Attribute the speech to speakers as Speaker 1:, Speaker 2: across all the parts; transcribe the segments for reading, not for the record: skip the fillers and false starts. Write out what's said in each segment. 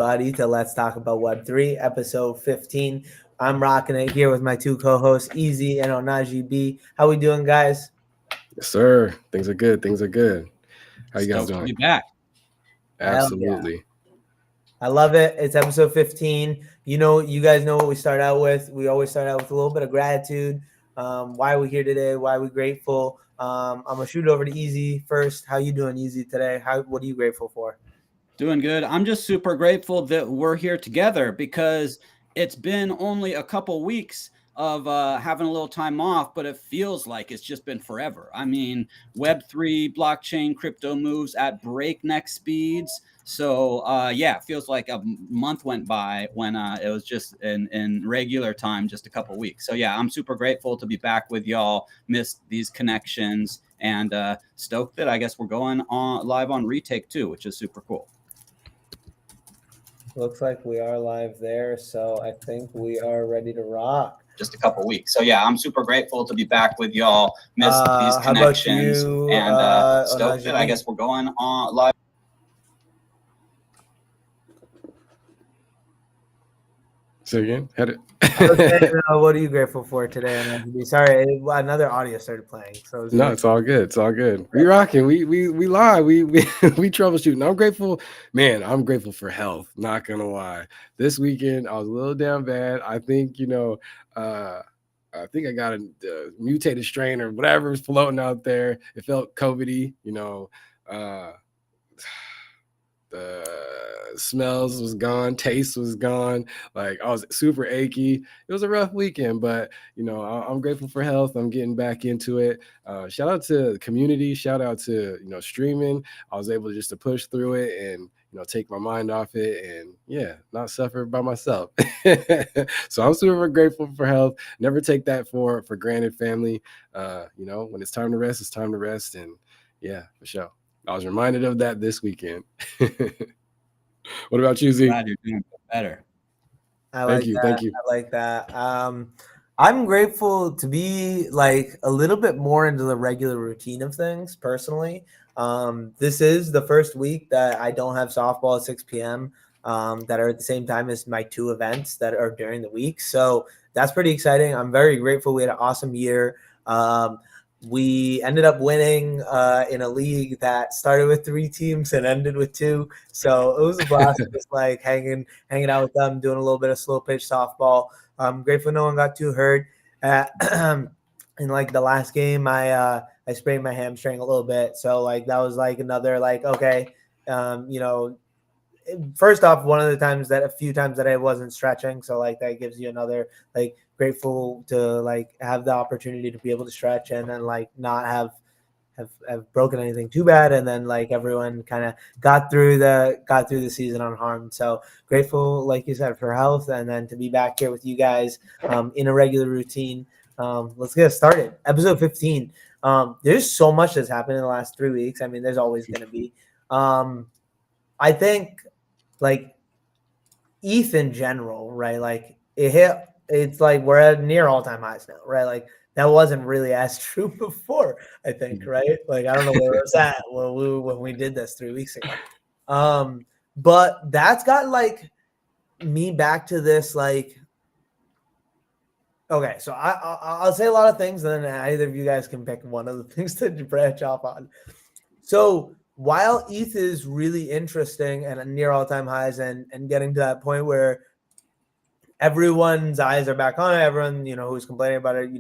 Speaker 1: everybody, to Let's Talk About Web3, episode 15. I'm rocking it here with my two co-hosts, Easy and Ohnahji B. How we doing, guys?
Speaker 2: Yes, sir. Things are good. How you guys
Speaker 3: Stoked to
Speaker 2: doing?
Speaker 3: be back.
Speaker 2: Absolutely.
Speaker 1: Yeah. I love it. It's episode 15. You guys know what we start out with. We always start out with a little bit of gratitude. Why are we here today? Why are we grateful? I'm gonna shoot it over to Easy first. How you doing, Easy, today? What are you grateful for?
Speaker 3: Doing good. I'm just super grateful that we're here together because it's been only a couple weeks of having a little time off, but it feels like it's just been forever. I mean, Web3 blockchain crypto moves at breakneck speeds. So it feels like a month went by when it was just in regular time, just a couple weeks. So yeah, I'm super grateful to be back with y'all. Missed these connections and stoked that I guess we're going on live on Retake too, which is super cool.
Speaker 1: Looks like we are live there, so I think we are ready to rock.
Speaker 3: Just a couple weeks. So yeah, I'm super grateful to be back with y'all. Missed these connections and stoked that I guess we're going on live.
Speaker 2: So again,
Speaker 1: what are you grateful for today? Sorry, another audio started playing. So
Speaker 2: it's all good. It's all good. We rocking. We live. We troubleshooting. I'm grateful, man. I'm grateful for health. Not gonna lie. This weekend I was a little down bad. I think I think I got a mutated strain or whatever is floating out there. It felt COVID-y, the smells was gone, taste was gone. Like I was super achy. It was a rough weekend, but I'm grateful for health. I'm getting back into it. Shout out to the community. Shout out to streaming. I was able to push through it and take my mind off it and not suffer by myself. So I'm super grateful for health. Never take that for granted, family. When it's time to rest, it's time to rest. And yeah, for sure. I was reminded of that this weekend. What about you, Z?
Speaker 3: Glad you're doing better.
Speaker 2: Thank you.
Speaker 1: I like that. I'm grateful to be like a little bit more into the regular routine of things personally. This is the first week that I don't have softball at 6 p.m. That are at the same time as my two events that are during the week. So that's pretty exciting. I'm very grateful. We had an awesome year. We ended up winning in a league that started with 3 teams and ended with 2. So it was a blast, just like hanging out with them, doing a little bit of slow pitch softball. I'm grateful no one got too hurt. In like the last game, I sprained my hamstring a little bit. So like that was like another like, okay, first off, a few times that I wasn't stretching. So like that gives you another like grateful to like have the opportunity to be able to stretch and then like not have broken anything too bad. And then like everyone kind of got through the season unharmed. So grateful, like you said, for health and then to be back here with you guys in a regular routine. Let's get started. Episode 15. There's so much that's happened in the last 3 weeks. I mean, there's always going to be. I think like ETH in general, right? Like it's like we're at near all-time highs now, right? Like that wasn't really as true before, I think, right? Like I don't know where it was at when we did this 3 weeks ago. But that's got like me back to this like, okay, so I'll say a lot of things and then either of you guys can pick one of the things to branch off on. So while ETH is really interesting and near all-time highs and getting to that point where everyone's eyes are back on it, everyone, who's complaining about it,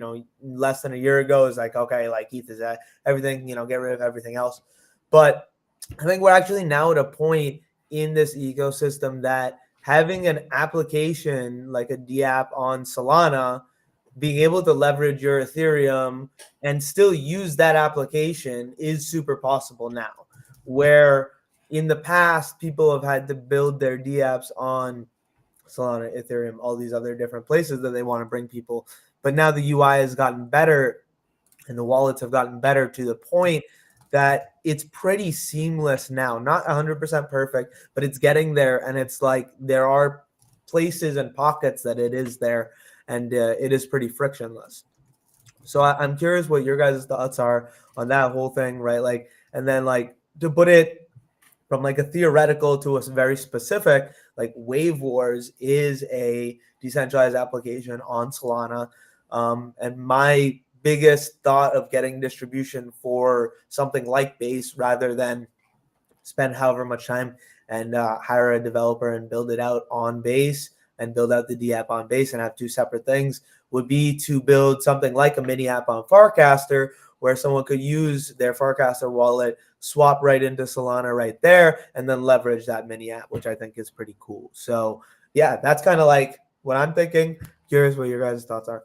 Speaker 1: less than a year ago is like, okay, like ETH is at everything, get rid of everything else. But I think we're actually now at a point in this ecosystem that having an application like a DApp on Solana, being able to leverage your Ethereum and still use that application is super possible now. Where in the past, people have had to build their DApps on Solana, Ethereum, all these other different places that they want to bring people. But now the UI has gotten better and the wallets have gotten better to the point that it's pretty seamless now. Not 100% perfect, but it's getting there. And it's like there are places and pockets that it is there and it is pretty frictionless. So I'm curious what your guys' thoughts are on that whole thing, right? Like, and then like to put it from like a theoretical to a very specific, like Wave Wars is a decentralized application on Solana. And my biggest thought of getting distribution for something like Base rather than spend however much time and hire a developer and build it out on Base and build out the D app on Base and have two separate things would be to build something like a mini app on Farcaster where someone could use their Farcaster wallet, swap right into Solana right there, and then leverage that mini app, which I think is pretty cool. So yeah, that's kind of like what I'm thinking. Curious what your guys' thoughts are.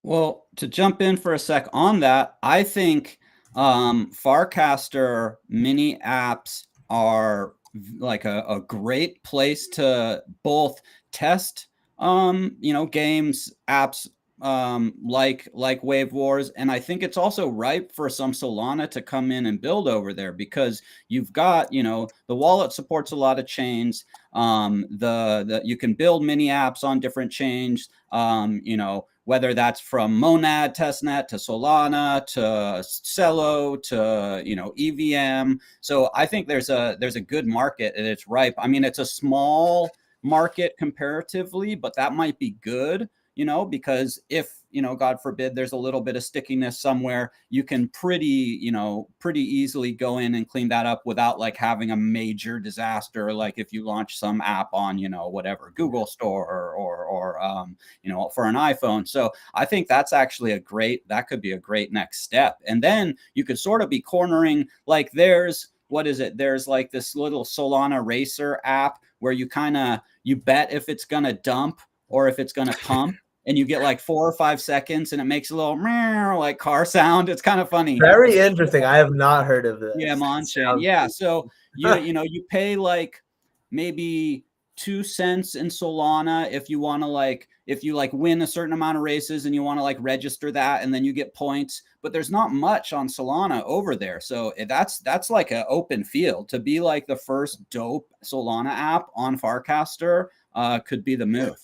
Speaker 3: Well, to jump in for a sec on that, I think Farcaster mini apps are like a great place to both test games, apps like Wave Wars, and I think it's also ripe for some Solana to come in and build over there because you've got, the wallet supports a lot of chains. The you can build mini apps on different chains. Whether that's from Monad testnet to Solana to Celo to EVM. So I think there's a good market and it's ripe. I mean, it's a small market comparatively, but that might be good, because if, God forbid, there's a little bit of stickiness somewhere, you can pretty easily go in and clean that up without like having a major disaster. Like if you launch some app on, whatever, Google Store or for an iPhone. So I think that's actually that could be a great next step. And then you could sort of be cornering, like there's like this little Solana Racer app where you bet if it's going to dump or if it's going to pump. And you get like 4 or 5 seconds and it makes a little like car sound. It's kind of funny.
Speaker 1: Very interesting. I have not heard of this.
Speaker 3: Yeah, on-chain. Yeah. So you pay like maybe 2 cents in Solana if you want to if you win a certain amount of races and you want to register that, and then you get points, but there's not much on Solana over there. So that's like an open field to be like the first dope Solana app on Farcaster could be the move.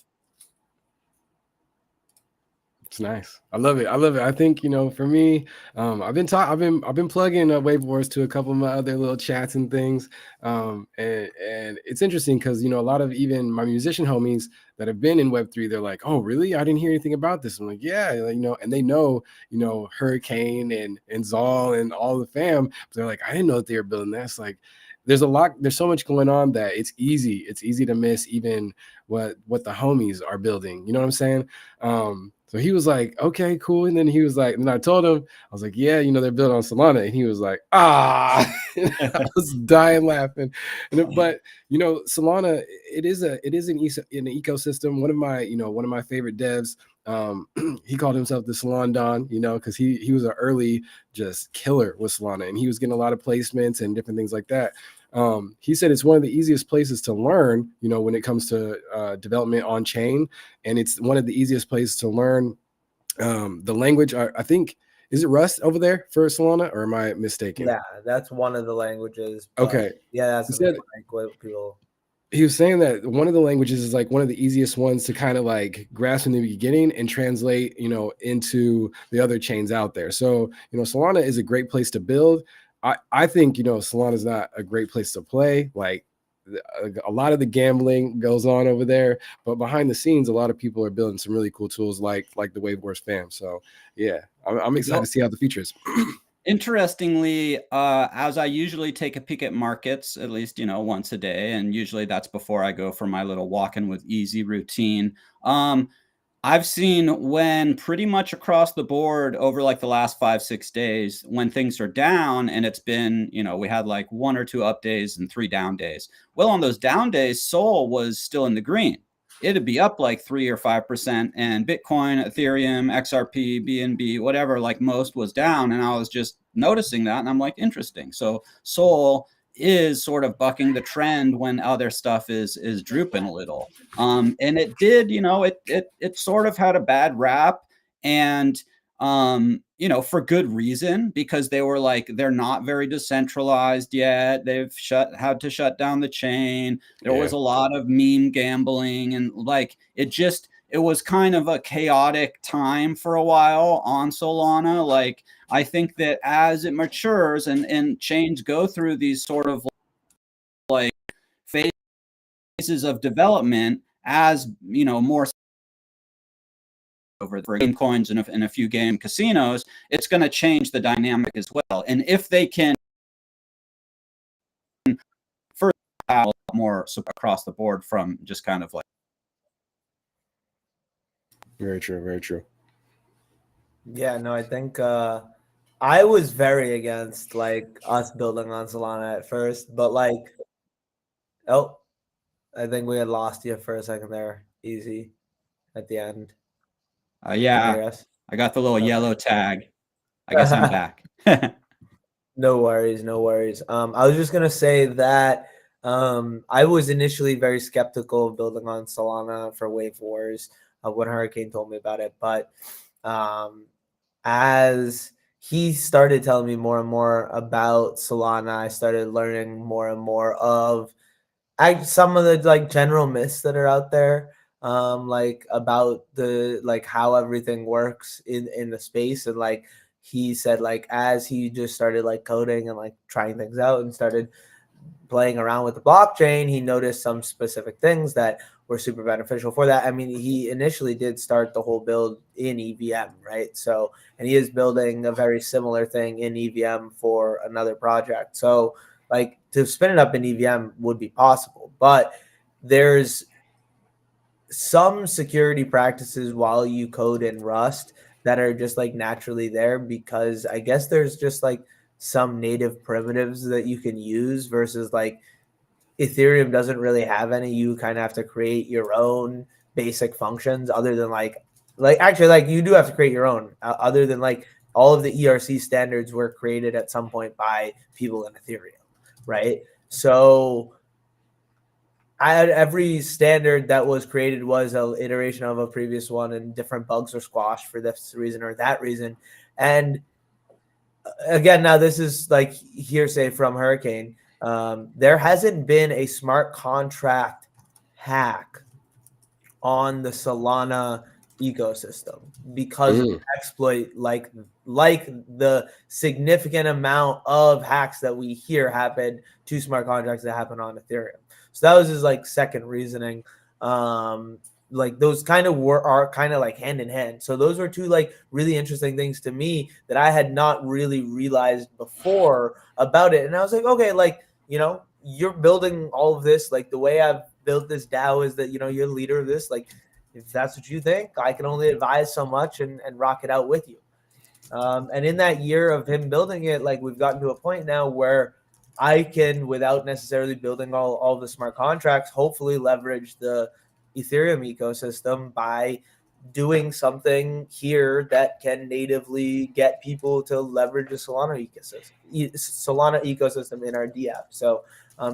Speaker 2: It's nice. I love it. I think, for me, I've been plugging Wave Wars to a couple of my other little chats and things. And it's interesting because, a lot of even my musician homies that have been in Web3, they're like, oh, really? I didn't hear anything about this. I'm like, yeah, and they know, Hurricane and Zal and all the fam. But they're like, I didn't know that they were building this. Like, there's so much going on that it's easy to miss even what the homies are building. You know what I'm saying? So he was like, okay, cool. And then he was like, and I told him, I was like, yeah, they're built on Solana. And he was like, I was dying laughing. But Solana, it is an ecosystem. One of my favorite devs, he called himself the Salon Don, because he was an early just killer with Solana, and he was getting a lot of placements and different things like that. He said it's one of the easiest places to learn, when it comes to development on chain, and it's one of the easiest places to learn the language. I think, is it Rust over there for Solana, or am I mistaken?
Speaker 1: Yeah, that's one of the languages.
Speaker 2: Okay.
Speaker 1: Yeah, that's what people.
Speaker 2: He was saying that one of the languages is like one of the easiest ones to kind of like grasp in the beginning and translate, into the other chains out there. So, Solana is a great place to build. I think, Solana is not a great place to play. Like a lot of the gambling goes on over there, but behind the scenes, a lot of people are building some really cool tools like the Wave Wars fam. So yeah, I'm excited to see how the future is.
Speaker 3: Interestingly, as I usually take a peek at markets, at least, once a day, and usually that's before I go for my little walk-in with easy routine. I've seen when pretty much across the board over like the last 5-6 days, when things are down and it's been, we had like 1 or 2 up days and 3 down days. Well, on those down days, Sol was still in the green. It'd be up like 3 or 5%, and Bitcoin, Ethereum, XRP, BNB, whatever, like most was down. And I was just noticing that, and I'm like, interesting. So Sol is sort of bucking the trend when other stuff is drooping a little. And it did, it sort of had a bad rap, and for good reason, because they were like, they're not very decentralized yet. They've had to shut down the chain. There was a lot of meme gambling, and like it was kind of a chaotic time for a while on Solana. Like, I think that as it matures and chains go through these sort of like phases phases of development as, you know, more over for game coins and a few game casinos, it's going to change the dynamic as well. And if they can further out more across the board from just kind of like.
Speaker 2: Very true. Very true.
Speaker 1: Yeah, no, I think I was very against like us building on Solana at first, but like, oh, I think we had lost you for a second there, easy at the end.
Speaker 3: Yeah, I got the little yellow tag. I guess I'm back.
Speaker 1: No worries, no worries. I was just gonna say that I was initially very skeptical of building on Solana for Wave Wars when Hurricane told me about it, but as he started telling me more and more about Solana, I started learning more and more of some of the like general myths that are out there, like about the like how everything works in the space. And like he said, like as he just started like coding and like trying things out and started playing around with the blockchain, he noticed some specific things that were super beneficial for that. I mean, he initially did start the whole build in EVM, right? So, and he is building a very similar thing in EVM for another project. So, like to spin it up in EVM would be possible, but there's some security practices while you code in Rust that are just like naturally there, because I guess there's just like some native primitives that you can use versus like Ethereum doesn't really have any. You kind of have to create your own basic functions other than like actually like you do have to create your own other than like all of the ERC standards were created at some point by people in Ethereum, right? So every standard that was created was an iteration of a previous one, and different bugs are squashed for this reason or that reason. And again, now this is like hearsay from Hurricane. There hasn't been a smart contract hack on the Solana ecosystem because of exploit like the significant amount of hacks that we hear happened to smart contracts that happen on Ethereum. So that was his like second reasoning. Like those kind of are kind of like hand in hand. So those were two like really interesting things to me that I had not really realized before about it. And I was like, okay, like, you know, you're building all of this. Like the way I've built this DAO is that, you know, you're the leader of this. Like if that's what you think, I can only advise so much and rock it out with you. And in that year of him building it, like we've gotten to a point now where I can, without necessarily building all the smart contracts, hopefully leverage the Ethereum ecosystem by doing something here that can natively get people to leverage the Solana ecosystem in our DApp. So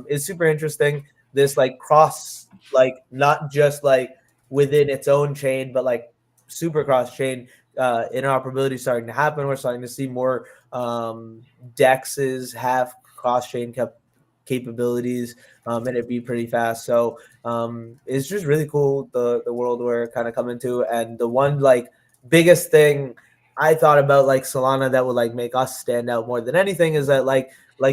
Speaker 1: it's super interesting. This like cross, like not just like within its own chain, but like super cross chain interoperability starting to happen. We're starting to see more DEXs have cross chain capabilities and it'd be pretty fast. So it's just really cool the world we're kind of coming to. And the one like biggest thing I thought about like Solana that would like make us stand out more than anything is that like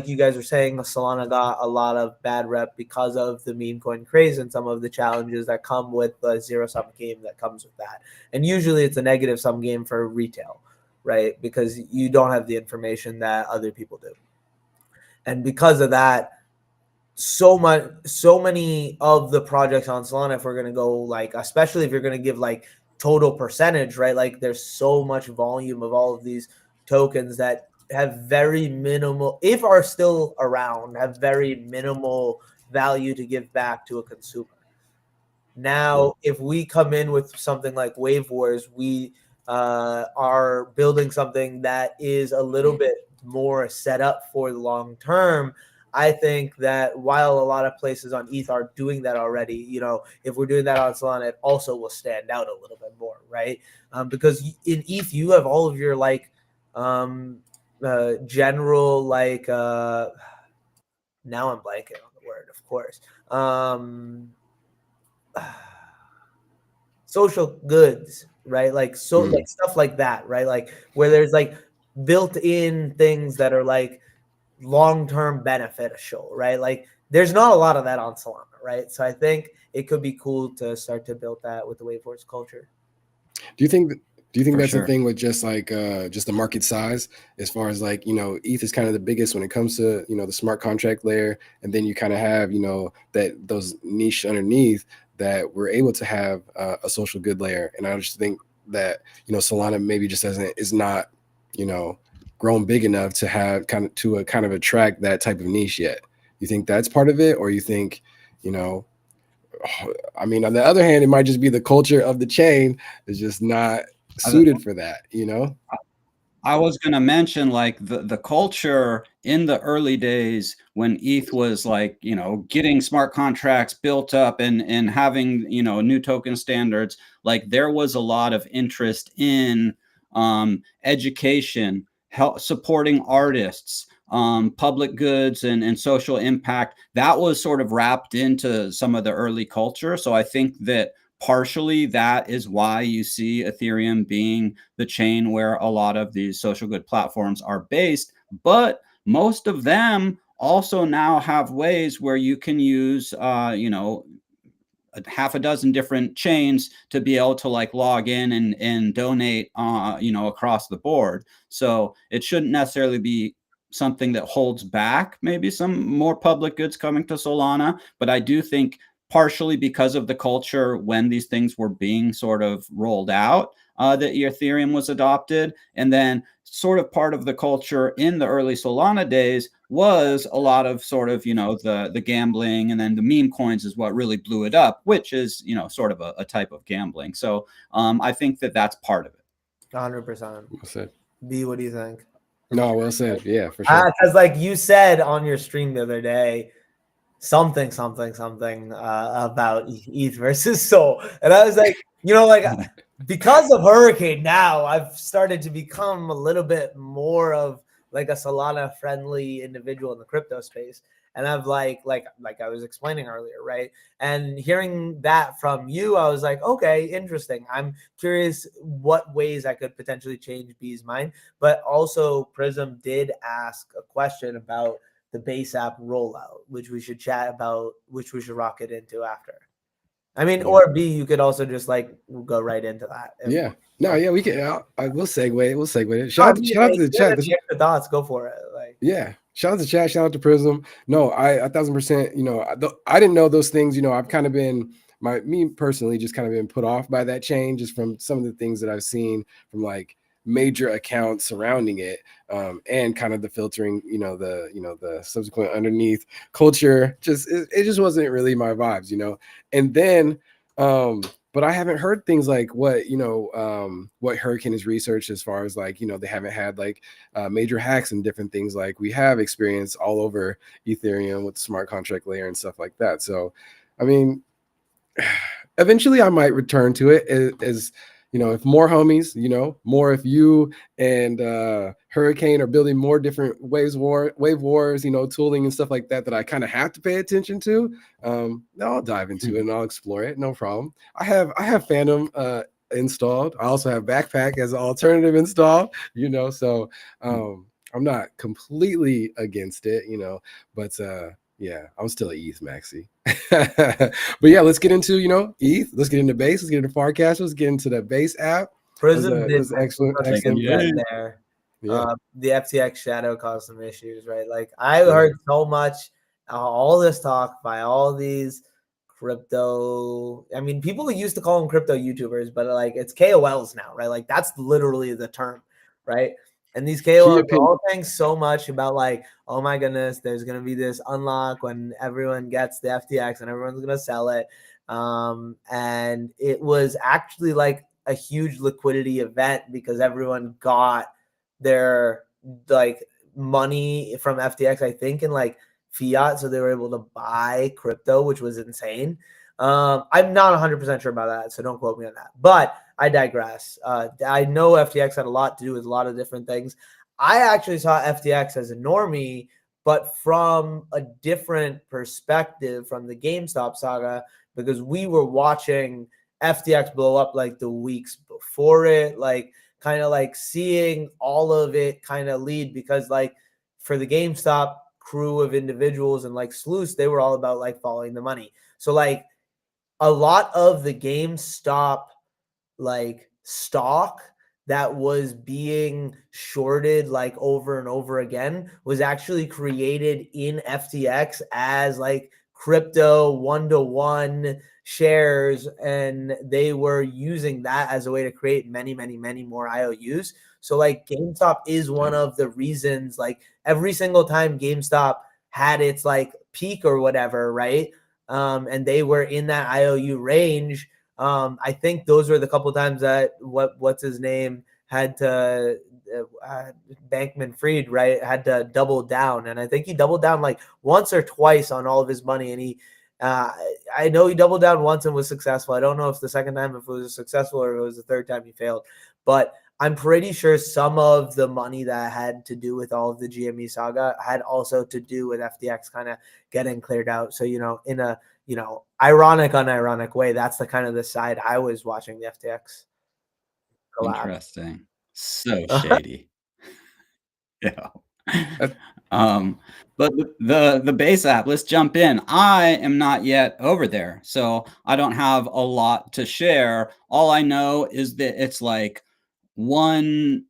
Speaker 1: you guys were saying, Solana got a lot of bad rep because of the meme coin craze and some of the challenges that come with the zero sum game that comes with that. And usually it's a negative sum game for retail, right? Because you don't have the information that other people do. And because of that, so many of the projects on Solana, if we're going to go like, especially if you're going to give like total percentage, right? Like there's so much volume of all of these tokens that have very minimal, if are still around, have very minimal value to give back to a consumer. Now, if we come in with something like Wave Wars, we are building something that is a little bit more set up for the long term. I think that while a lot of places on ETH are doing that already, you know, if we're doing that on Solana, it also will stand out a little bit more, right? Because in ETH, you have all of your like general like now I'm blanking on the word, of course. Social goods, right? Like like stuff like that, right? Like where there's like built-in things that are like long-term beneficial, right? Like there's not a lot of that on Solana, right? So I think it could be cool to start to build that with the Waveforce culture.
Speaker 2: Do you think that's
Speaker 3: sure.
Speaker 2: the thing with just like just the market size, as far as like, ETH is kind of the biggest when it comes to, the smart contract layer, and then you kind of have, that those niche underneath that we're able to have a social good layer. And I just think that, Solana maybe just is not, grown big enough to have kind of attract that type of niche yet. You think that's part of it, or you think, I mean, on the other hand, it might just be the culture of the chain is just not suited for that,
Speaker 3: I was going to mention like the culture in the early days when ETH was like, getting smart contracts built up and having, new token standards. Like there was a lot of interest in education, help supporting artists, public goods and social impact. That was sort of wrapped into some of the early culture. So I think that partially that is why you see Ethereum being the chain where a lot of these social good platforms are based. But most of them also now have ways where you can use, half a dozen different chains to be able to like log in and donate, across the board. So it shouldn't necessarily be something that holds back maybe some more public goods coming to Solana. But I do think partially because of the culture when these things were being sort of rolled out, that Ethereum was adopted. And then sort of part of the culture in the early Solana days was a lot of sort of, the gambling, and then the meme coins is what really blew it up, which is, sort of a type of gambling. So I think that that's part of it.
Speaker 1: 100%.
Speaker 2: Well said.
Speaker 1: B, what do you think?
Speaker 2: No, well said. Yeah, for sure.
Speaker 1: Because like you said on your stream the other day, something about ETH versus Sol. And I was like, because of Hurricane now, I've started to become a little bit more of like a Solana friendly individual in the crypto space. And I've like I was explaining earlier, right? And hearing that from you, I was like, okay, interesting. I'm curious what ways I could potentially change B's mind. But also Prism did ask a question about the base app rollout, which we should chat about, which we should rocket into after. I mean, or B, you could also just like go right into that.
Speaker 2: Yeah. No, yeah, we can. I will segue. We'll segue it. Shout out to the chat.
Speaker 1: The thoughts, go for it. Like,
Speaker 2: yeah. Shout out to chat. Shout out to Prism. No, I 1,000%. I didn't know those things. I've kind of been me personally just kind of been put off by that change, just from some of the things that I've seen from like major accounts surrounding it, and kind of the filtering, the subsequent underneath culture. It just wasn't really my vibes, And then, but I haven't heard things like what Hurricane has researched as far as like, they haven't had like major hacks and different things like we have experienced all over Ethereum with the smart contract layer and stuff like that. So, I mean, eventually I might return to it as if more homies, more if you and Hurricane are building more different wave wars, tooling and stuff like that I kind of have to pay attention to. I'll dive into it and I'll explore it. No problem. I have Phantom installed. I also have Backpack as an alternative installed, so I'm not completely against it, but yeah, I'm still at ETH Maxi. But yeah, let's get into, ETH. Let's get into base. Let's get into Farcash. Let's get into the base app.
Speaker 1: Prism did
Speaker 2: excellent
Speaker 1: there. Yeah. The FTX shadow caused some issues, right? Like I heard so much, all this talk by all these crypto. I mean, people used to call them crypto YouTubers, but like it's KOLs now, right? Like that's literally the term, right? And these KOLs are all saying so much about like, oh my goodness, there's going to be this unlock when everyone gets the FTX and everyone's going to sell it. And it was actually like a huge liquidity event because everyone got their like money from FTX, I think, in like fiat. So they were able to buy crypto, which was insane. I'm not 100% sure about that, so don't quote me on that. But I digress. I know FTX had a lot to do with a lot of different things. I actually saw FTX as a normie, but from a different perspective from the GameStop saga, because we were watching FTX blow up like the weeks before it, like kind of like seeing all of it kind of lead, because like for the GameStop crew of individuals and like sleuths, they were all about like following the money. So like a lot of the GameStop like stock that was being shorted like over and over again was actually created in FTX as like crypto 1-to-1 shares, and they were using that as a way to create many more IOUs. So like GameStop is one of the reasons, like every single time GameStop had its like peak or whatever, right? And they were in that IOU range. I think those were the couple times that what's his name had to Bankman-Fried, right, had to double down, and I think he doubled down like once or twice on all of his money, and he I know he doubled down once and was successful. I don't know if the second time if it was successful or if it was the third time he failed, but I'm pretty sure some of the money that had to do with all of the GME saga had also to do with FTX kind of getting cleared out. So, in a, unironic way, that's the kind of the side I was watching the FTX collab.
Speaker 3: Interesting. So shady. Yeah. But the base app, let's jump in. I am not yet over there, so I don't have a lot to share. All I know is that it's like one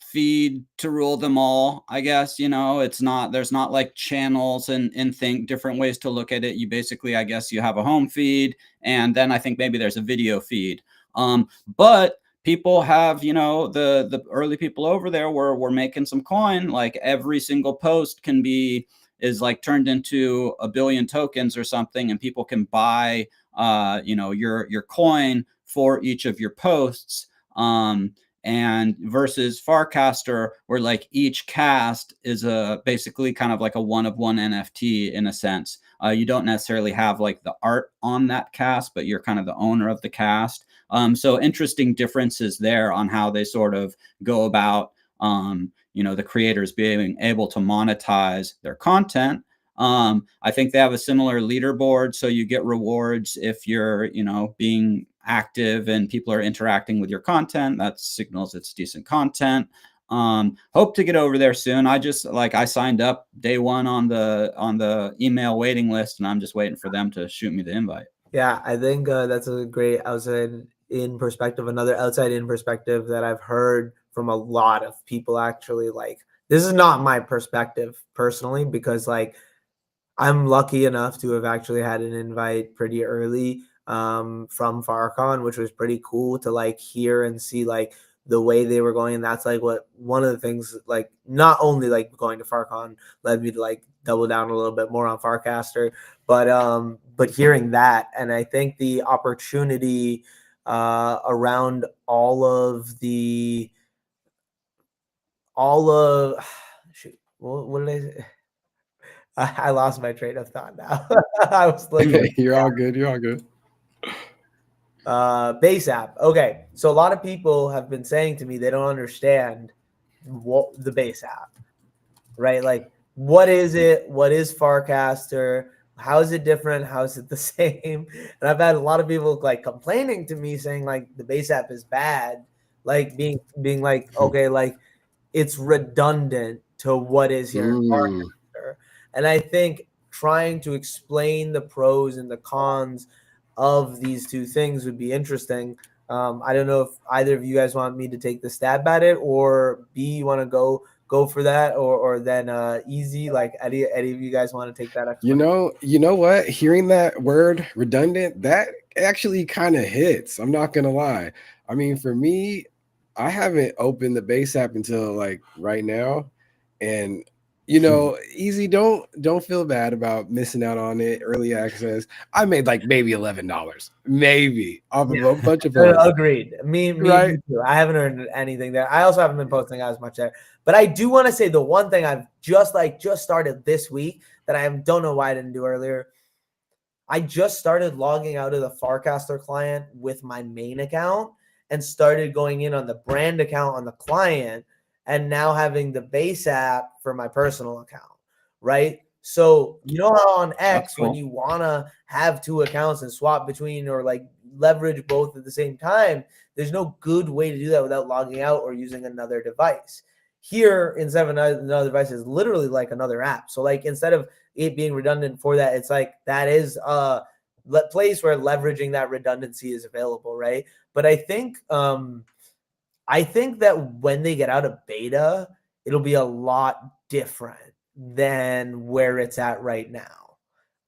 Speaker 3: feed to rule them all, I guess. It's not, there's not like channels and think different ways to look at it. You basically, I guess, you have a home feed, and then I think maybe there's a video feed. But people have, the early people over there were making some coin. Like every single post is like turned into 1 billion tokens or something, and people can buy your coin for each of your posts. And versus Farcaster, where like each cast is basically kind of like a one-of-one NFT in a sense. You don't necessarily have like the art on that cast, but you're kind of the owner of the cast. So interesting differences there on how they sort of go about, the creators being able to monetize their content. I think they have a similar leaderboard, so you get rewards if you're, being active and people are interacting with your content. That signals it's decent content. Hope to get over there soon. I signed up day one on the email waiting list, and I'm just waiting for them to shoot me the invite.
Speaker 1: Yeah, I think that's a great outside in perspective, another outside in perspective that I've heard from a lot of people. Actually, like, this is not my perspective personally, because like I'm lucky enough to have actually had an invite pretty early from Farcon, which was pretty cool to like hear and see like the way they were going. And that's like one of the things, like not only like going to Farcon led me to like double down a little bit more on Farcaster, but hearing that, and I think the opportunity around shoot, what did I say? I lost my train of thought now. I was looking.
Speaker 2: You're all good. You're all good.
Speaker 1: Base app. Okay. So a lot of people have been saying to me they don't understand what the base app, right? Like, what is it? What is Farcaster? How is it different? How is it the same? And I've had a lot of people like complaining to me saying like the base app is bad, like being like, okay, like it's redundant to what is here in Farcaster. And I think trying to explain the pros and the cons of these two things would be interesting. I don't know if either of you guys want me to take the stab at it, or B, you want to go for that, or then easy, like any of you guys want to take that?
Speaker 2: You know what? Hearing that word redundant, that actually kind of hits. I'm not gonna lie. I mean, for me, I haven't opened the base app until like right now, and Easy, don't feel bad about missing out on it. Early access. I made like maybe $11, maybe off of a bunch of posts.
Speaker 1: Agreed. Me right? Too. I haven't earned anything there. I also haven't been posting as much there. But I do want to say the one thing I've just started this week that I don't know why I didn't do earlier. I just started logging out of the Farcaster client with my main account and started going in on the brand account on the client, and now having the base app for my personal account, right? So you know how on X, when you want to have two accounts and swap between or like leverage both at the same time, there's no good way to do that without logging out or using another device. Here, instead of another device, is literally like another app. So like instead of it being redundant for that, it's like that is a place where leveraging that redundancy is available, right? But I think that when they get out of beta, it'll be a lot different than where it's at right now.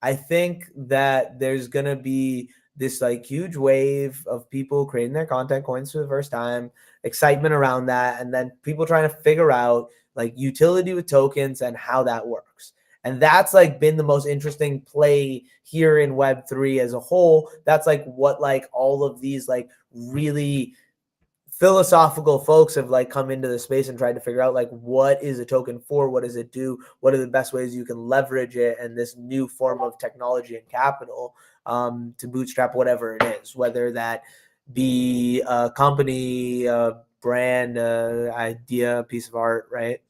Speaker 1: I think that there's going to be this like huge wave of people creating their content coins for the first time, excitement around that, and then people trying to figure out like utility with tokens and how that works. And that's like been the most interesting play here in Web3 as a whole. That's like what like all of these like really philosophical folks have like come into the space and tried to figure out like what is a token for, what does it do, what are the best ways you can leverage it, and this new form of technology and capital to bootstrap whatever it is, whether that be a company, a brand, idea, piece of art, right?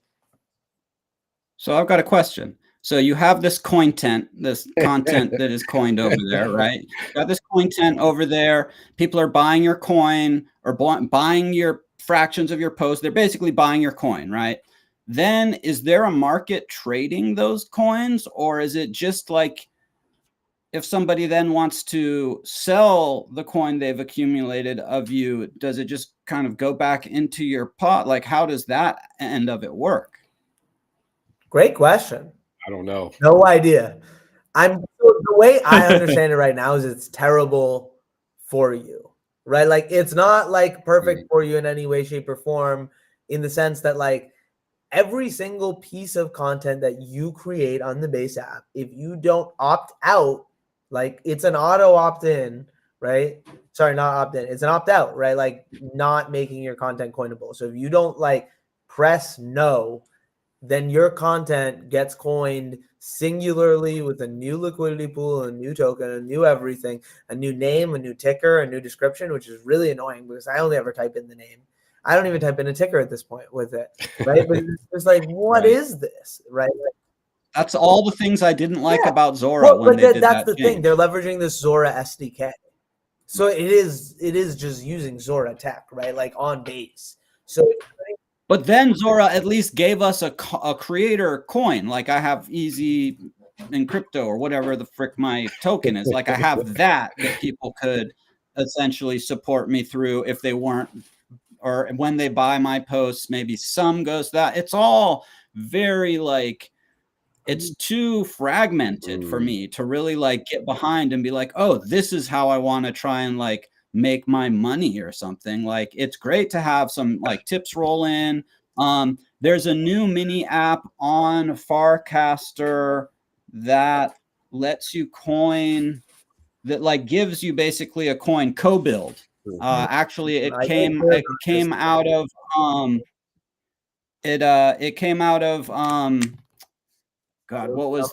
Speaker 3: So I've got a question. So you have this content that is coined over there, right? You got this content over there. People are buying your coin or buying your fractions of your post. They're basically buying your coin, right? Then is there a market trading those coins, or is it just like if somebody then wants to sell the coin they've accumulated of you, does it just kind of go back into your pot? Like, how does that end of it work?
Speaker 1: Great question.
Speaker 2: I don't know.
Speaker 1: No idea. The way I understand it right now is it's terrible for you, right? Like it's not like perfect for you in any way, shape, or form, in the sense that like every single piece of content that you create on the base app, if you don't opt out, like it's an auto opt-in, right? Sorry, not opt-in. It's an opt-out, right? Like not making your content coinable. So if you don't like press no, then your content gets coined singularly with a new liquidity pool, a new token, a new everything, a new name, a new ticker, a new description, which is really annoying because I only ever type in the name. I don't even type in a ticker at this point with it, right? But it's like, what is this, right?
Speaker 3: That's all the things I didn't like about Zora when they did
Speaker 1: that's
Speaker 3: that
Speaker 1: the thing. They're leveraging this Zora SDK. So it is just using Zora tech, right? Like on base. So
Speaker 3: but then Zora at least gave us a creator coin. Like I have EZinCrypto or whatever the frick my token is. Like I have that people could essentially support me through if they weren't, or when they buy my posts, maybe some goes to that. It's all very like, it's too fragmented for me to really like get behind and be like, oh, this is how I want to try and like make my money or something. Like it's great to have some like tips roll in. There's a new mini app on Farcaster that lets you coin, that like gives you basically a coin co-build. Actually it came out of God, what was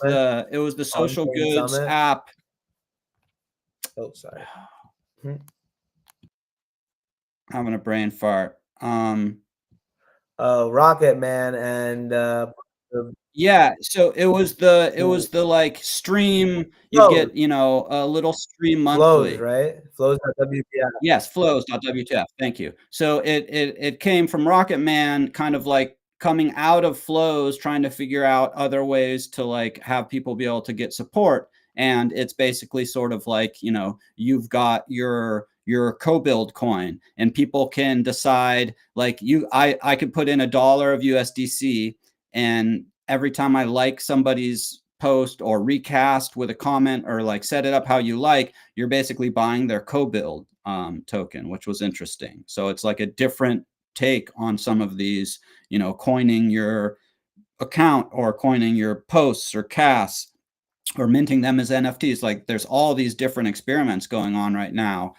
Speaker 3: it was the social goods app.
Speaker 1: Oh, sorry.
Speaker 3: Having a brain fart.
Speaker 1: Rocket Man and
Speaker 3: yeah, so it was the like stream, you get, you know, a little stream monthly.
Speaker 1: Flows, right? Flows.wtf.
Speaker 3: Yes, flows.wtf. Thank you. So it came from Rocket Man, kind of like coming out of Flows, trying to figure out other ways to like have people be able to get support. And it's basically sort of like, you know, you've got your co-build coin and people can decide like I could put in $1 of USDC, and every time I like somebody's post or recast with a comment or like set it up how you like, you're basically buying their co-build token, which was interesting. So it's like a different take on some of these, you know, coining your account or coining your posts or casts or minting them as NFTs. Like there's all these different experiments going on right now.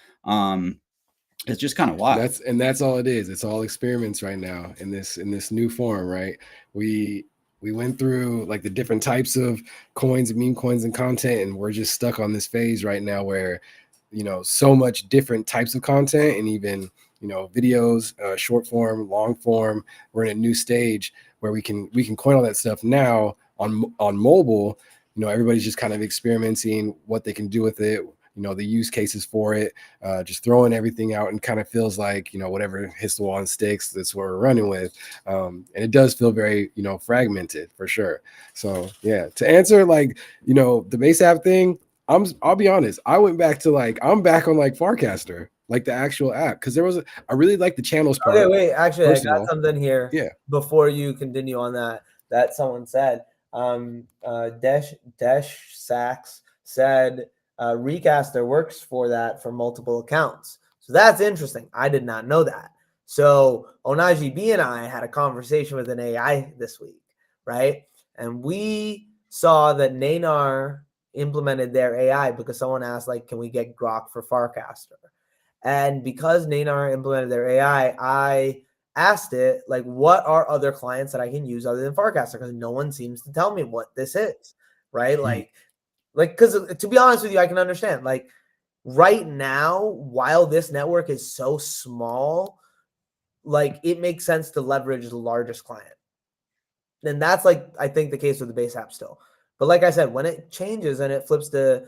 Speaker 3: It's just kind of wild.
Speaker 2: That's all it is. It's all experiments right now in this new form, right? We went through like the different types of coins, meme coins, and content, and we're just stuck on this phase right now where, you know, so much different types of content and even, you know, videos, short form, long form. We're in a new stage where we can coin all that stuff now on mobile. You know, everybody's just kind of experimenting what they can do with it. the use cases for it, just throwing everything out, and kind of feels like, whatever hits the wall and sticks, that's what we're running with. And it does feel very, fragmented for sure. So yeah, to answer like, the base app thing, I'll be honest, I went back to I'm back on Farcaster, like the actual app, because I really like the channels part.
Speaker 1: Okay, wait, actually, I got something here.
Speaker 2: Yeah.
Speaker 1: Before you continue on that someone said, Desh Sachs said, Recaster works for that for multiple accounts. So that's interesting. I did not know that. So Ohnahji B and I had a conversation with an AI this week, right? And we saw that Nanar implemented their AI because someone asked, can we get Grok for Farcaster? And because Nanar implemented their AI, I asked it, what are other clients that I can use other than Farcaster? Because no one seems to tell me what this is, right? Because to be honest with you, I can understand. Right now, while this network is so small, it makes sense to leverage the largest client. And that's I think the case with the base app still. But like I said, when it changes and it flips to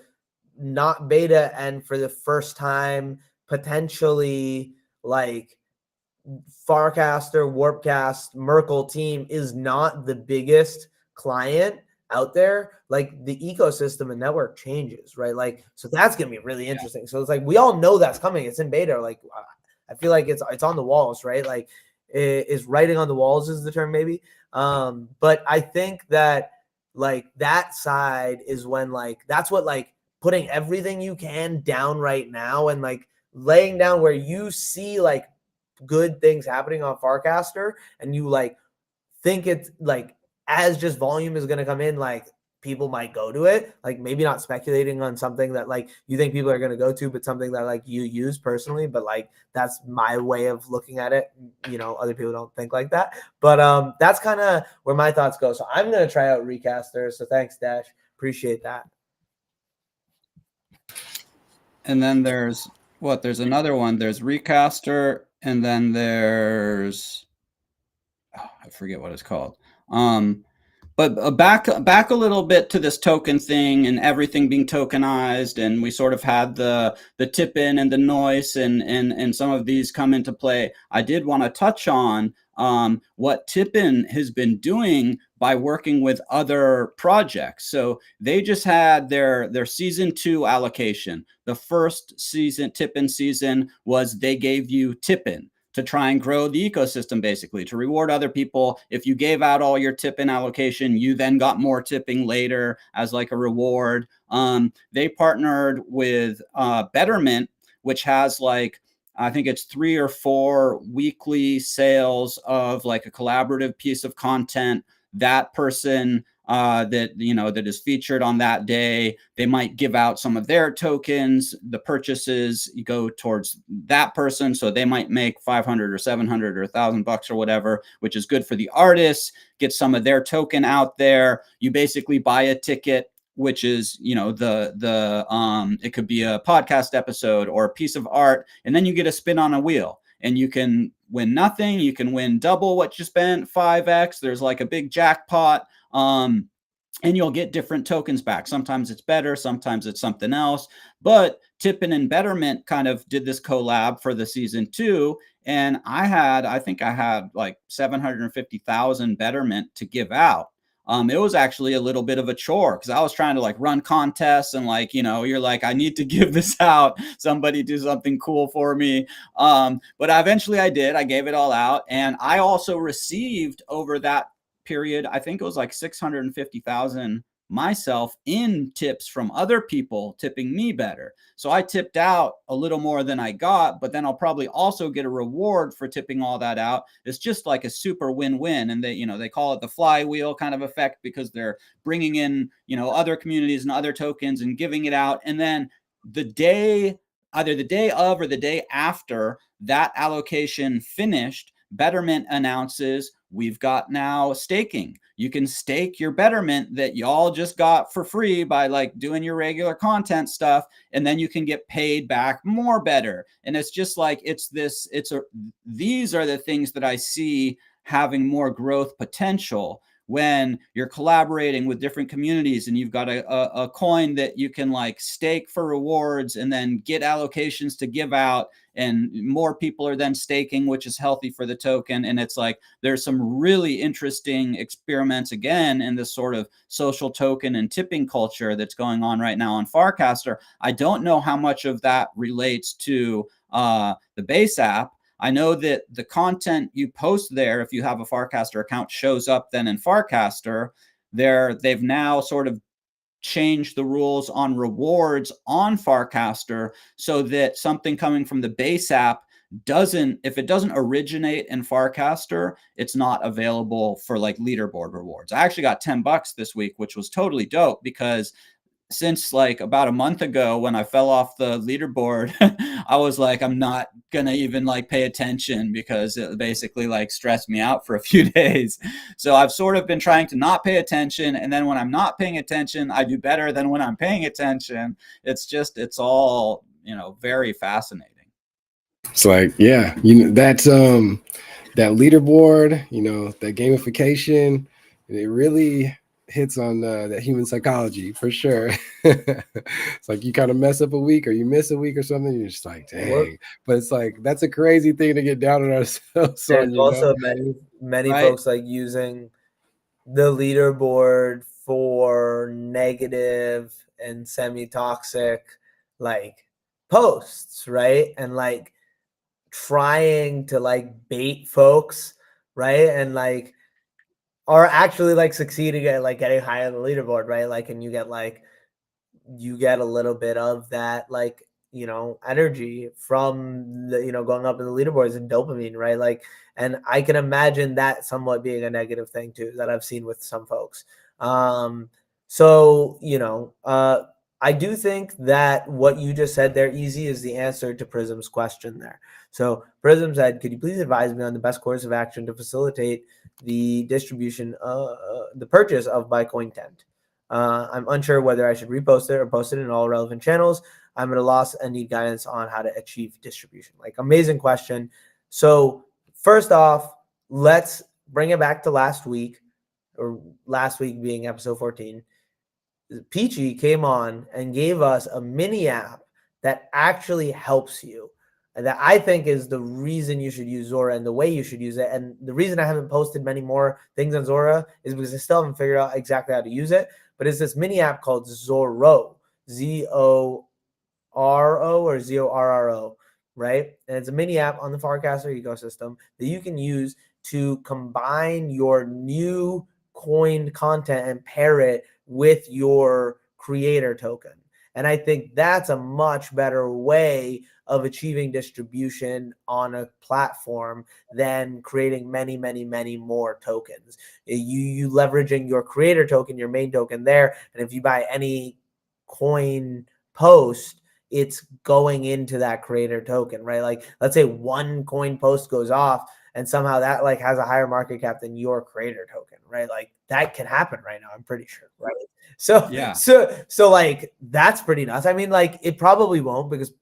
Speaker 1: not beta, and for the first time, potentially Farcaster, Warpcast, Merkle team is not the biggest client out there, the ecosystem and network changes, right? So that's gonna be really interesting. So it's we all know that's coming. It's in beta. I feel like it's on the walls, right? Is writing on the walls is the term maybe. But I think that that side is when that's what putting everything you can down right now, and laying down where you see good things happening on Farcaster, and you think it's as just volume is going to come in, people might go to it, maybe not speculating on something that you think people are going to go to, but something that you use personally. But that's my way of looking at it. Other people don't think like that, but that's kind of where my thoughts go. So I'm going to try out Recaster. So thanks, Dash. Appreciate that.
Speaker 3: And then there's another one. There's Recaster, and then there's, I forget what it's called. But back a little bit to this token thing and everything being tokenized, and we sort of had the tip-in and the noise and some of these come into play. I did want to touch on what tip-in has been doing by working with other projects. So they just had their season 2 allocation. The first season, tip-in season, was they gave you tip-in to try and grow the ecosystem, basically, to reward other people. If you gave out all your tip-in allocation, you then got more tipping later as a reward. They partnered with Betterment, which has I think it's 3 or 4 weekly sales of a collaborative piece of content. That person that is featured on that day, they might give out some of their tokens. The purchases go towards that person, so they might make 500 or 700 or $1,000 or whatever, which is good for the artists. Get some of their token out there. You basically buy a ticket, which is it could be a podcast episode or a piece of art, and then you get a spin on a wheel. And you can win nothing. You can win double what you spent, 5x. There's a big jackpot. And you'll get different tokens back. Sometimes it's better, sometimes it's something else. But Tippin and Betterment kind of did this collab for the season 2. And I think I had 750,000 Betterment to give out. It was actually a little bit of a chore because I was trying to run contests and you're I need to give this out. Somebody do something cool for me. But eventually I did. I gave it all out. And I also received over that period, I think it was 650,000 myself in tips from other people tipping me better. So I tipped out a little more than I got, but then I'll probably also get a reward for tipping all that out. It's just a super win-win. And they call it the flywheel kind of effect because they're bringing in, other communities and other tokens and giving it out. And then either the day of or the day after that allocation finished, Betterment announces we've got now staking. You can stake your Betterment that y'all just got for free by doing your regular content stuff, and then you can get paid back more better. And it's just these are the things that I see having more growth potential, when you're collaborating with different communities and you've got a coin that you can like stake for rewards and then get allocations to give out, and more people are then staking, which is healthy for the token. And it's like there's some really interesting experiments again in this sort of social token and tipping culture that's going on right now on Farcaster. I don't know how much of that relates to the base app. I know that the content you post there, if you have a Farcaster account, shows up then in Farcaster. They've now sort of changed the rules on rewards on Farcaster so that something coming from the base app if it doesn't originate in Farcaster, it's not available for like leaderboard rewards. I actually got $10 this week, which was totally dope, because since like about a month ago when I fell off the leaderboard, I was like, I'm not gonna even like pay attention, because it basically like stressed me out for a few days. So I've sort of been trying to not pay attention, and then when I'm not paying attention, I do better than when I'm paying attention. It's all, very fascinating.
Speaker 2: It's like, yeah, that's that leaderboard, that gamification, it really hits on that human psychology for sure. It's like you kind of mess up a week or you miss a week or something, you're just like, dang. But it's like, that's a crazy thing to get down on ourselves on.
Speaker 1: There's also many
Speaker 3: Right.
Speaker 1: folks like using the leaderboard for negative and semi-toxic like posts, right? And like trying to like bait folks, right? And like are actually like succeeding at like getting high on the leaderboard, right? Like, and you get a little bit of that like, energy from the, going up in the leaderboards and dopamine, right? Like, and I can imagine that somewhat being a negative thing too, that I've seen with some folks. So, I do think that what you just said there, Easy, is the answer to Prism's question there. So Prism said, could you please advise me on the best course of action to facilitate the distribution, the purchase of my coin tent? I'm unsure whether I should repost it or post it in all relevant channels. I'm at a loss and need guidance on how to achieve distribution. Like, amazing question. So first off, let's bring it back to last week, or last week being episode 14. Peachy came on and gave us a mini app that actually helps you, and that I think is the reason you should use Zora and the way you should use it. And the reason I haven't posted many more things on Zora is because I still haven't figured out exactly how to use it. But it's this mini app called Zoro, Zoro or Zorro, right? And it's a mini app on the Farcaster ecosystem that you can use to combine your new coined content and pair it with your creator token. And I think that's a much better way of achieving distribution on a platform than creating many, many, many more tokens. You leveraging your creator token, your main token there. And if you buy any coin post, it's going into that creator token, right? Like, let's say one coin post goes off and somehow that like has a higher market cap than your creator token, right? Like, that can happen right now, I'm pretty sure, right? So
Speaker 3: Yeah.
Speaker 1: So like, that's pretty nuts. I mean, like, it probably won't, because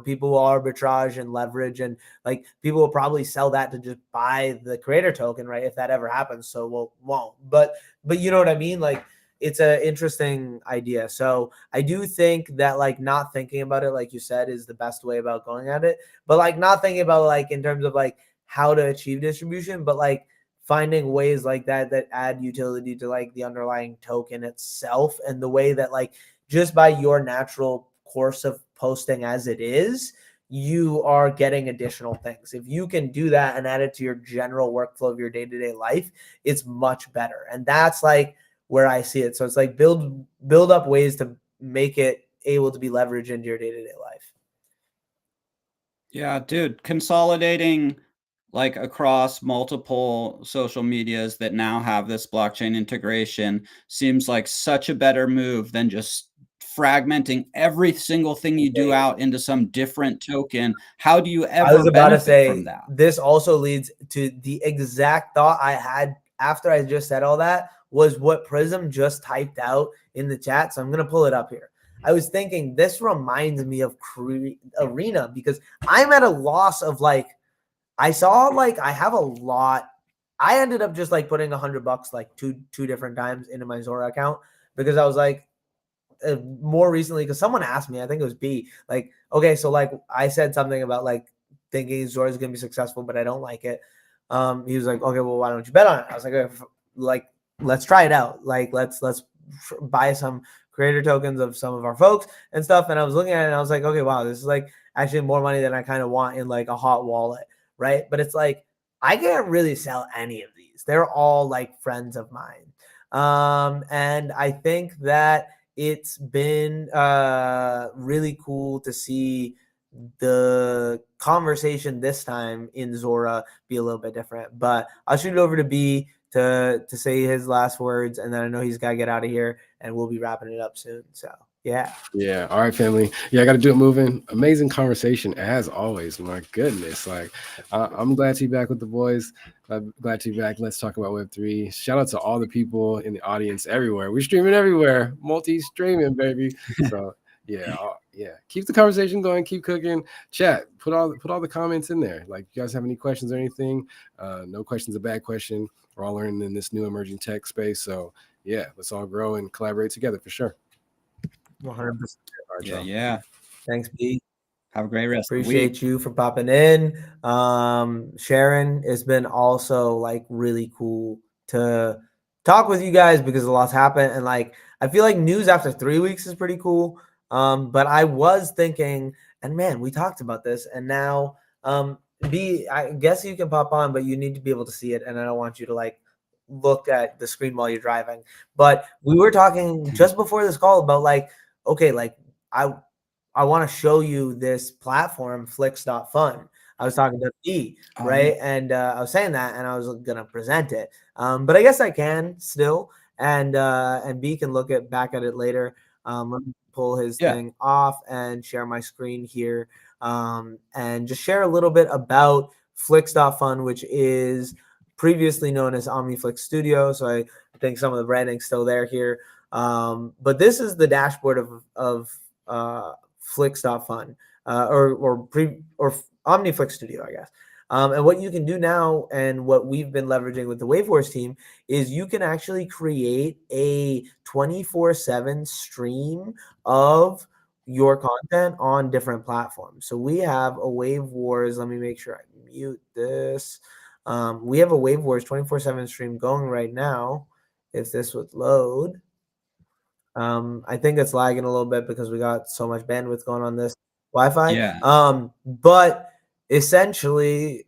Speaker 1: people will arbitrage and leverage, and like people will probably sell that to just buy the creator token, right? If that ever happens. So won't. But you know what I mean? Like, it's an interesting idea. So I do think that like not thinking about it, like you said, is the best way about going at it. But like not thinking about like in terms of like how to achieve distribution, but like finding ways like that add utility to like the underlying token itself, and the way that like just by your natural course of posting as it is, you are getting additional things. If you can do that and add it to your general workflow of your day-to-day life, it's much better. And that's like where I see it. So it's like build up ways to make it able to be leveraged into your day-to-day life.
Speaker 3: Yeah, dude, consolidating like across multiple social medias that now have this blockchain integration seems like such a better move than just fragmenting every single thing you do out into some different token. How do you ever
Speaker 1: I was about to
Speaker 3: benefit
Speaker 1: say,
Speaker 3: from that?
Speaker 1: this also leads to the exact thought I had after I just said all that, was what Prism just typed out in the chat. So I'm going to pull it up here. I was thinking this reminds me of Arena, because I'm at a loss of like, I saw like I have a lot I ended up just like putting $100 like two different times into my Zora account because I was like, more recently, because someone asked me, I think it was B, like, okay, so like I said something about like thinking Zora is gonna be successful, but I don't like it. He was like, okay, well, why don't you bet on it? I was like, like, let's try it out. Like, let's buy some creator tokens of some of our folks and stuff. And I was looking at it and I was like, okay, wow, this is like actually more money than I kind of want in like a hot wallet, right? But it's like I can't really sell any of these. They're all like friends of mine. And I think that it's been really cool to see the conversation this time in Zora be a little bit different. But I'll shoot it over to B to say his last words, and then I know he's got to get out of here, and we'll be wrapping it up soon. So yeah.
Speaker 2: Yeah. All right, family. Yeah, I got to do it moving. Amazing conversation as always. My goodness. Like, I'm glad to be back with the boys. I'm glad to be back. Let's talk about Web3. Shout out to all the people in the audience everywhere. We're streaming everywhere. Multi-streaming, baby. So yeah. Keep the conversation going. Keep cooking. Chat. Put all the comments in there. Like, you guys have any questions or anything? No question's a bad question. We're all learning in this new emerging tech space. So yeah, let's all grow and collaborate together for sure.
Speaker 1: 100%.
Speaker 3: Yeah.
Speaker 1: Thanks, B.
Speaker 3: Have a great rest of the week.
Speaker 1: Appreciate you for popping in. Sharon, it's been also like really cool to talk with you guys because a lot's happened. And like, I feel like news after 3 weeks is pretty cool. But I was thinking, and man, we talked about this, and now B, I guess you can pop on, but you need to be able to see it. And I don't want you to like look at the screen while you're driving. But we were talking just before this call about like, okay, like I want to show you this platform, Flix.fun. I was talking to B, right? And I was saying that, and I was going to present it. But I guess I can still, and B can look back at it later. Let me pull his thing off and share my screen here, and just share a little bit about Flix.fun, which is previously known as OmniFlix Studio. So I think some of the branding's still there here. But this is the dashboard of Flix.fun, or OmniFlix Studio, I guess. And what you can do now, and what we've been leveraging with the WaveWars team, is you can actually create a 24/7 stream of your content on different platforms. So we have a WaveWars. Let me make sure I mute this. We have a WaveWars 24/7 stream going right now. If this would load. I think it's lagging a little bit because we got so much bandwidth going on this Wi-Fi.
Speaker 3: Yeah.
Speaker 1: But essentially,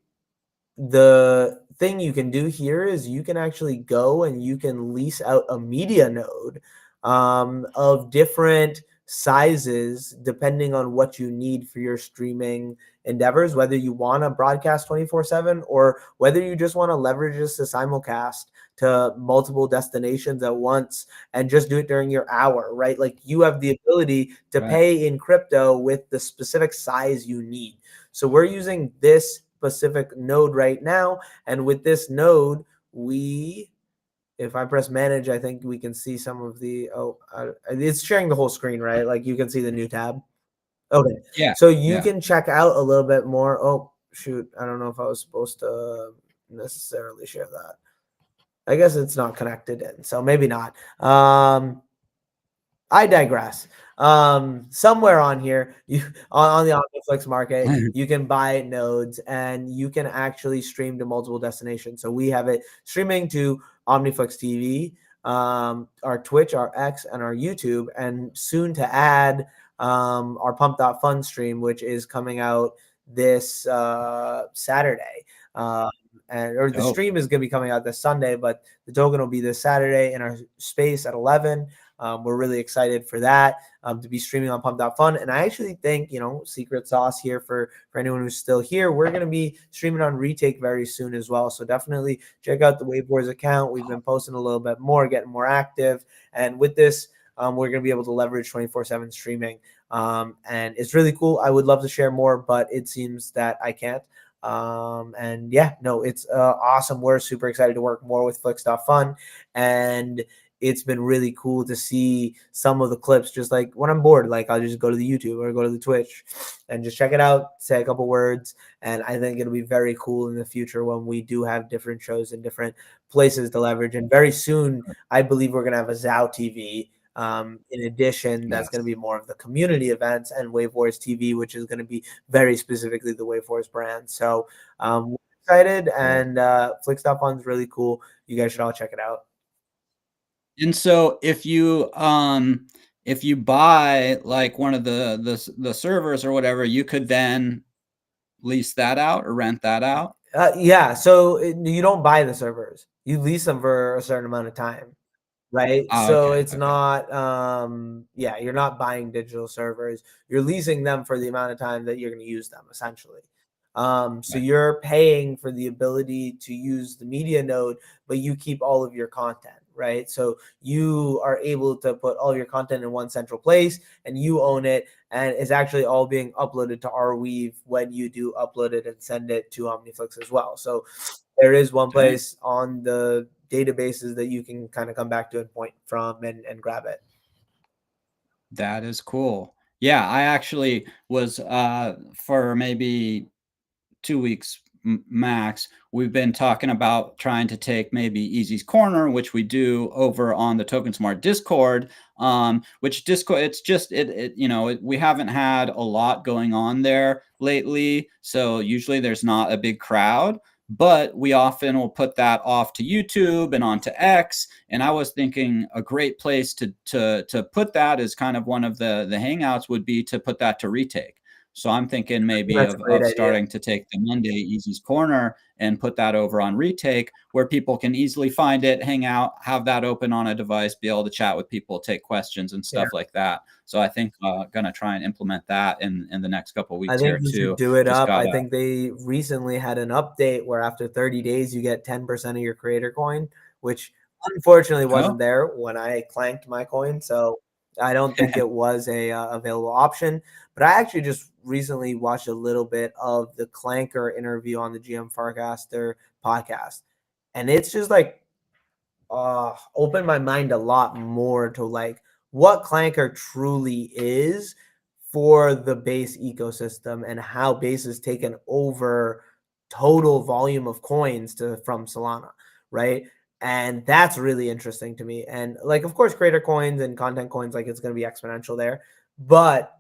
Speaker 1: the thing you can do here is you can actually go and you can lease out a media node of different sizes depending on what you need for your streaming endeavors, whether you want to broadcast 24/7 or whether you just want to leverage this to simulcast to multiple destinations at once and just do it during your hour, right? Like, you have the ability to pay in crypto with the specific size you need. So we're using this specific node right now. And with this node, if I press manage, I think we can see some of the, it's sharing the whole screen, right? Like, you can see the new tab. Okay.
Speaker 3: Yeah.
Speaker 1: So you can check out a little bit more. Oh, shoot. I don't know if I was supposed to necessarily share that. I guess it's not connected in, so maybe not. I digress. Somewhere on here, on the OmniFlix market, you can buy nodes and you can actually stream to multiple destinations. So we have it streaming to OmniFlix TV, our Twitch, our X, and our YouTube, and soon to add our Pump.fun stream, which is coming out this Saturday. The stream is going to be coming out this Sunday, but the token will be this Saturday in our space at 11. We're really excited for that, to be streaming on Pump.fun. And I actually think, secret sauce here for anyone who's still here, we're going to be streaming on Retake very soon as well. So definitely check out the WaveWars account. We've been posting a little bit more, getting more active. And with this, we're going to be able to leverage 24/7 streaming. And it's really cool. I would love to share more, but it seems that I can't. It's awesome. We're super excited to work more with Flix.fun. And it's been really cool to see some of the clips. Just like when I'm bored, like I'll just go to the YouTube or go to the Twitch and just check it out, say a couple words. And I think it'll be very cool in the future when we do have different shows in different places to leverage. And very soon, I believe we're going to have a Zao TV. In addition, that's going to be more of the community events, and Wave Wars TV, which is going to be very specifically the Wave Wars brand. So we're excited, and Flickstop Fun's really cool. You guys should all check it out.
Speaker 3: And so if you buy like one of the servers or whatever, you could then lease that out or rent that out.
Speaker 1: Yeah, so you don't buy the servers; you lease them for a certain amount of time. Right.
Speaker 3: Oh,
Speaker 1: So
Speaker 3: okay,
Speaker 1: it's
Speaker 3: okay.
Speaker 1: not, yeah, you're not buying digital servers. You're leasing them for the amount of time that you're going to use them, essentially. So
Speaker 3: Right.
Speaker 1: you're paying for the ability to use the media node, but you keep all of your content, right? So you are able to put all of your content in one central place, and you own it, and it's actually all being uploaded to our Weave when you do upload it and send it to OmniFlix as well. So there is one place on the databases that you can kind of come back to and point from and grab it.
Speaker 3: That is cool. Yeah, I actually was for maybe 2 weeks max, we've been talking about trying to take maybe Easy's Corner, which we do over on the Token Smart Discord. Which Discord, it's just we haven't had a lot going on there lately, so usually there's not a big crowd. But we often will put that off to YouTube and onto X. And I was thinking a great place to put that as kind of one of the hangouts would be to put that to retake. So I'm thinking maybe of starting to take the Monday Easy's Corner and put that over on retake, where people can easily find it, hang out, have that open on a device, be able to chat with people, take questions and stuff like that. So I think gonna try and implement that in the next couple of weeks.
Speaker 1: I think
Speaker 3: here too.
Speaker 1: Do it up. I think they recently had an update where after 30 days you get 10% of your creator coin, which unfortunately wasn't there when I clanked my coin. So I don't think it was a available option. But I actually just recently watched a little bit of the Clanker interview on the GM Farcaster podcast, and it's just like opened my mind a lot more to like what Clanker truly is for the base ecosystem and how base has taken over total volume of coins from Solana, right? And that's really interesting to me. And like, of course, creator coins and content coins, like it's going to be exponential there. But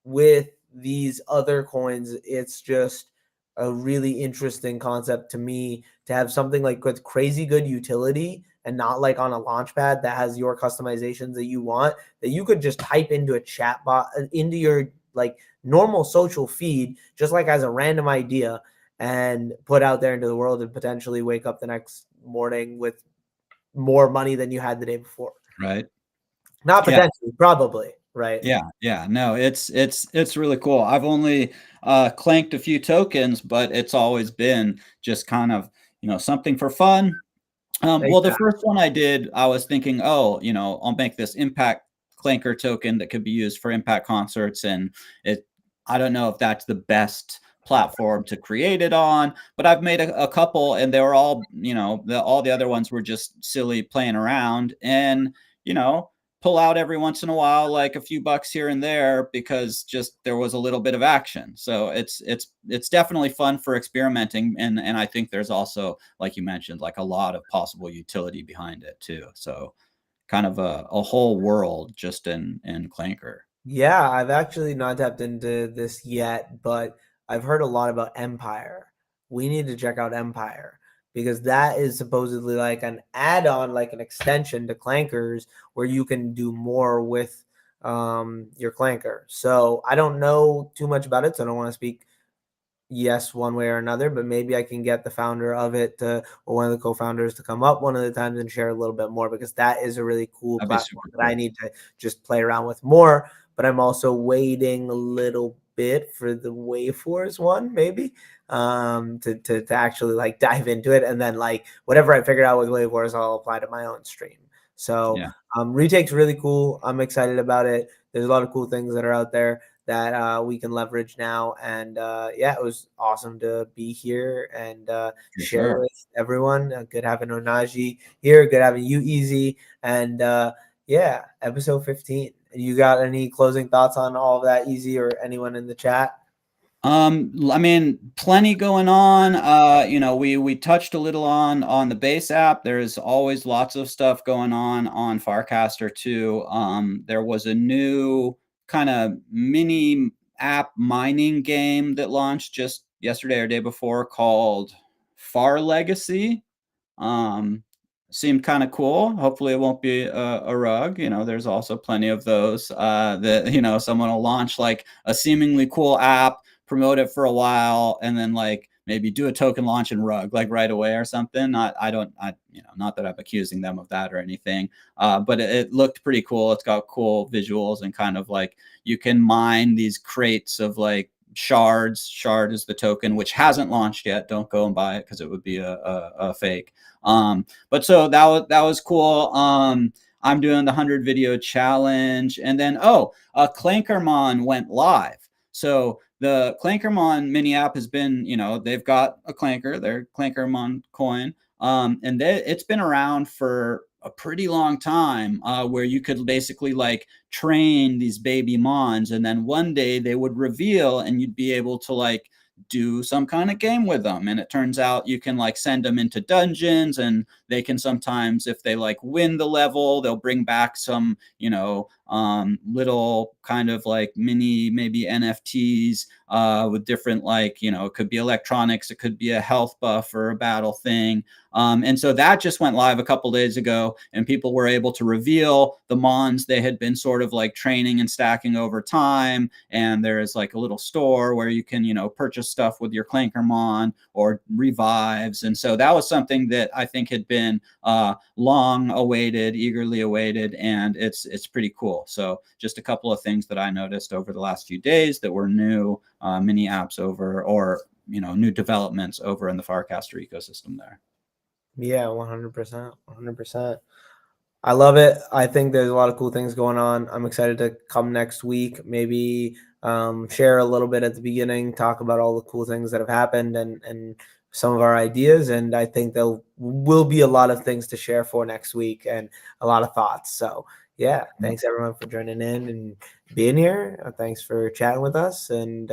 Speaker 1: with these other coins, it's just a really interesting concept to me to have something like with crazy good utility and not like on a launchpad that has your customizations that you want, that you could just type into a chat bot, into your like normal social feed, just like as a random idea, and put out there into the world and potentially wake up the next morning with more money than you had the day before.
Speaker 3: Right.
Speaker 1: Not potentially, probably. Right.
Speaker 3: Yeah. No, it's really cool. I've only clanked a few tokens, but it's always been just kind of, something for fun. Well, the first one I did, I was thinking, I'll make this impact clanker token that could be used for impact concerts. And I don't know if that's the best platform to create it on, but I've made a couple, and they were all, all the other ones were just silly playing around, and, pull out every once in a while, like a few bucks here and there, because just there was a little bit of action. So it's definitely fun for experimenting. And I think there's also, like you mentioned, like a lot of possible utility behind it too. So kind of a whole world just in Clanker.
Speaker 1: Yeah, I've actually not tapped into this yet, but I've heard a lot about Empire. We need to check out Empire, because that is supposedly like an add-on, like an extension to Clankers, where you can do more with your Clanker. So I don't know too much about it, so I don't want to speak yes one way or another, but maybe I can get the founder of it or one of the co-founders to come up one of the times and share a little bit more, because that is a really cool platform that I need to just play around with more. But I'm also waiting a little bit for the Wave Wars one, maybe to actually like dive into it, and then like whatever I figured out with Wave Wars, I'll apply to my own stream. So retake's really cool. I'm excited about it. There's a lot of cool things that are out there that we can leverage now. And yeah, it was awesome to be here and share with everyone. Good having Ohnahji here. Good having you, Easy. And yeah, episode 15. You got any closing thoughts on all of that, Easy, or anyone in the chat?
Speaker 3: I mean, plenty going on. You know, we touched a little on the base app. There's always lots of stuff going on Farcaster too. There was a new kind of mini app mining game that launched just yesterday or day before called Far Legacy. Seemed kind of cool. Hopefully it won't be a rug. You know, there's also plenty of those that, you know, someone will launch like a seemingly cool app, promote it for a while, and then like maybe do a token launch and rug like right away or something. You know, not that I'm accusing them of that or anything, but it looked pretty cool. It's got cool visuals and kind of like you can mine these crates of like shards. Shard is the token, which hasn't launched yet. Don't go and buy it because it would be a fake. But so that was cool. I'm doing the 100 video challenge, and then Clankermon went live. So the Clankermon mini app has been, you know, they've got a Clanker, their Clankermon coin, and it's been around for a pretty long time, where you could basically like train these baby mons, and then one day they would reveal, and you'd be able to like do some kind of game with them. And it turns out you can like send them into dungeons, and they can sometimes, if they like win the level, they'll bring back some, you know, little kind of like mini maybe NFTs with different, like, you know, it could be electronics, it could be a health buff or a battle thing. And so that just went live a couple days ago, and people were able to reveal the mons they had been sort of like training and stacking over time. And there is like a little store where you can, you know, purchase stuff with your Clankermon or revives. And so that was something that I think had been long awaited, eagerly awaited, and it's pretty cool. So just a couple of things that I noticed over the last few days that were new mini apps over, or, you know, new developments over in the Farcaster ecosystem there.
Speaker 1: Yeah, 100%. 100%. I love it. I think there's a lot of cool things going on. I'm excited to come next week, maybe share a little bit at the beginning, talk about all the cool things that have happened and some of our ideas. And I think there will be a lot of things to share for next week and a lot of thoughts. So yeah, thanks everyone for joining in and being here. Thanks for chatting with us. And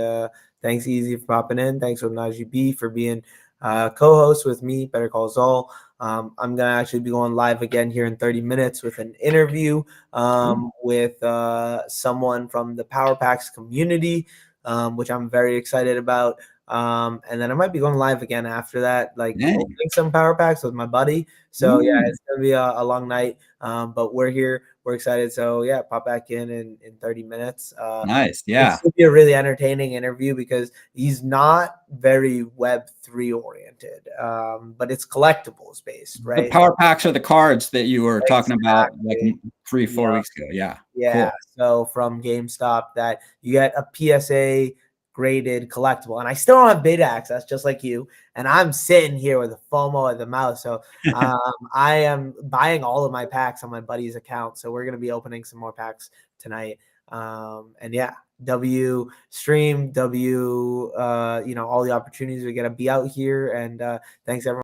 Speaker 1: thanks Easy for popping in. Thanks Ohnahji B for being co-host with me, BetterCallZaal. I'm going to actually be going live again here in 30 minutes with an interview with someone from the Power Packs community, which I'm very excited about. And then I might be going live again after that, like opening some Power Packs with my buddy. So yeah, it's going to be a long night, but we're here. We're excited. So yeah, pop back in 30 minutes.
Speaker 3: Nice. Yeah.
Speaker 1: It's going to be a really entertaining interview because he's not very Web3 oriented, but it's collectibles based, right?
Speaker 3: The Power Packs are the cards that you were talking about like 3-4 weeks ago. Yeah.
Speaker 1: Yeah. Cool. So from GameStop, that you get a PSA graded collectible, and I still don't have beta access, just like you. And I'm sitting here with a FOMO at the mouth. So I am buying all of my packs on my buddy's account. So we're going to be opening some more packs tonight. And yeah, W stream, you know, all the opportunities we got to be out here. And thanks everyone.